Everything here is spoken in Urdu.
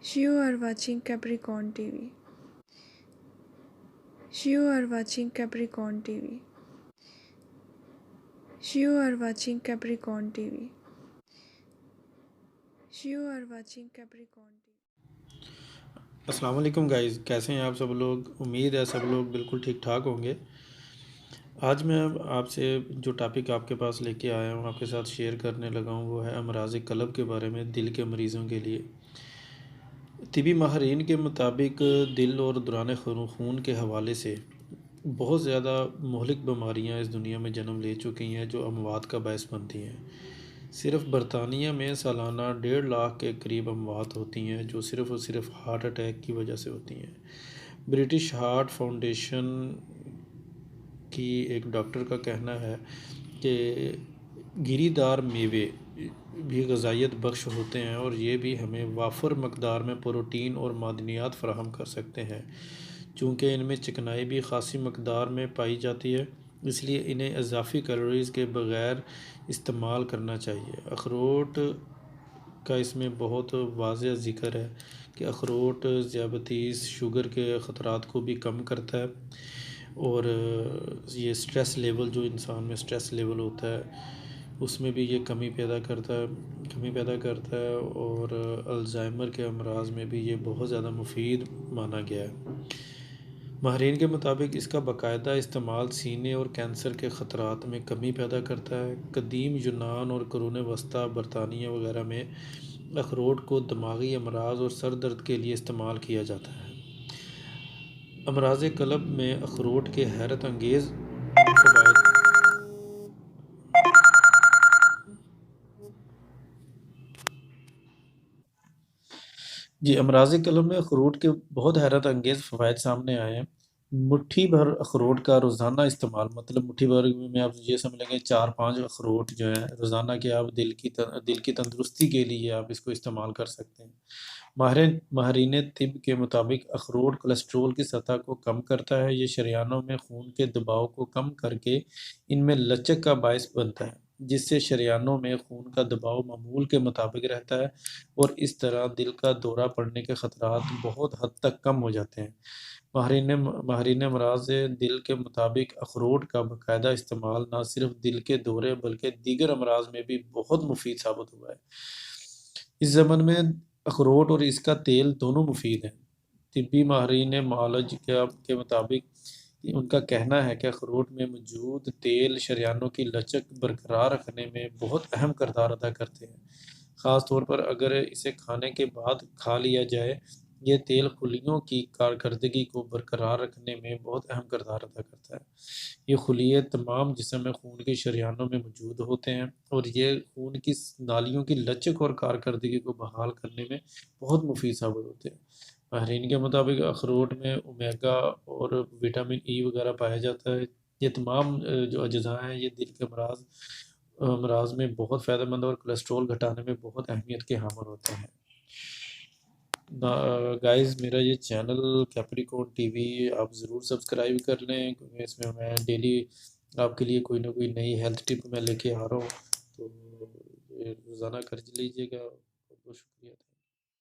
You are watching Capricorn TV. You are watching Capricorn TV. You are watching Capricorn TV. You are watching Capricorn TV. السلام علیکم گائز، کیسے ہیں آپ سب لوگ؟ امید ہے سب لوگ بالکل ٹھیک ٹھاک ہوں گے۔ آج میں آپ سے جو ٹاپک آپ کے پاس لے کے آیا ہوں، آپ کے ساتھ شیئر کرنے لگا ہوں، وہ ہے امراض قلب کے بارے میں، دل کے مریضوں کے لیے۔ طبی ماہرین کے مطابق دل اور دوران خون کے حوالے سے بہت زیادہ مہلک بیماریاں اس دنیا میں جنم لے چکی ہیں جو اموات کا باعث بنتی ہیں۔ صرف برطانیہ میں سالانہ 1.5 لاکھ کے قریب اموات ہوتی ہیں جو صرف اور صرف ہارٹ اٹیک کی وجہ سے ہوتی ہیں۔ برٹش ہارٹ فاؤنڈیشن کی ایک ڈاکٹر کا کہنا ہے کہ گری دار میوے بھی غذائیت بخش ہوتے ہیں اور یہ بھی ہمیں وافر مقدار میں پروٹین اور معدنیات فراہم کر سکتے ہیں۔ چونکہ ان میں چکنائی بھی خاصی مقدار میں پائی جاتی ہے، اس لیے انہیں اضافی کیلوریز کے بغیر استعمال کرنا چاہیے۔ اخروٹ کا اس میں بہت واضح ذکر ہے کہ اخروٹ ذیابیطس، شوگر کے خطرات کو بھی کم کرتا ہے، اور یہ سٹریس لیول، جو انسان میں سٹریس لیول ہوتا ہے اس میں بھی یہ کمی پیدا کرتا ہے اور الزائمر کے امراض میں بھی یہ بہت زیادہ مفید مانا گیا ہے۔ ماہرین کے مطابق اس کا باقاعدہ استعمال سینے اور کینسر کے خطرات میں کمی پیدا کرتا ہے۔ قدیم یونان اور قرون وسطیٰ برطانیہ وغیرہ میں اخروٹ کو دماغی امراض اور سر درد کے لیے استعمال کیا جاتا ہے۔ امراض قلب میں اخروٹ کے حیرت انگیز فوائد۔ امراض قلب میں اخروٹ کے بہت حیرت انگیز فوائد سامنے آئے ہیں۔ مٹھی بھر اخروٹ کا روزانہ استعمال، مطلب مٹھی بھر میں آپ یہ سمجھ لیں گے 4-5 اخروٹ جو ہیں روزانہ کے، آپ دل کی تندرستی کے لیے آپ اس کو استعمال کر سکتے ہیں۔ ماہرین طب کے مطابق اخروٹ کولیسٹرول کی سطح کو کم کرتا ہے۔ یہ شریانوں میں خون کے دباؤ کو کم کر کے ان میں لچک کا باعث بنتا ہے، جس سے شریانوں میں خون کا دباؤ معمول کے مطابق رہتا ہے اور اس طرح دل کا دورہ پڑنے کے خطرات بہت حد تک کم ہو جاتے ہیں۔ ماہرین امراض دل کے مطابق اخروٹ کا باقاعدہ استعمال نہ صرف دل کے دورے بلکہ دیگر امراض میں بھی بہت مفید ثابت ہوا ہے۔ اس زمن میں اخروٹ اور اس کا تیل دونوں مفید ہیں۔ طبی ماہرین معالج کے مطابق ان کا کہنا ہے کہ اخروٹ میں موجود تیل شریانوں کی لچک برقرار رکھنے میں بہت اہم کردار ادا کرتے ہیں، خاص طور پر اگر اسے کھانے کے بعد کھا لیا جائے۔ یہ تیل خلیوں کی کارکردگی کو برقرار رکھنے میں بہت اہم کردار ادا کرتا ہے۔ یہ خلیے تمام جسم میں خون کی شریانوں میں موجود ہوتے ہیں اور یہ خون کی نالیوں کی لچک اور کارکردگی کو بحال کرنے میں بہت مفید ثابت ہوتے ہیں۔ ماہرین کے مطابق اخروٹ میں اومیگا اور وٹامن ای وغیرہ پایا جاتا ہے۔ یہ تمام جو اجزاء ہیں یہ دل کے امراض میں بہت فائدہ مند اور کولیسٹرول گھٹانے میں بہت اہمیت کے حامل ہوتے ہیں۔ گائز، میرا یہ چینل کیپریکون ٹی وی آپ ضرور سبسکرائب کر لیں، کیونکہ اس میں ڈیلی آپ کے لیے کوئی نہ کوئی نئی ہیلتھ ٹپ میں لے کے آ رہا ہوں، تو روزانہ کر لیجیے گا۔ بہت بہت شکریہ۔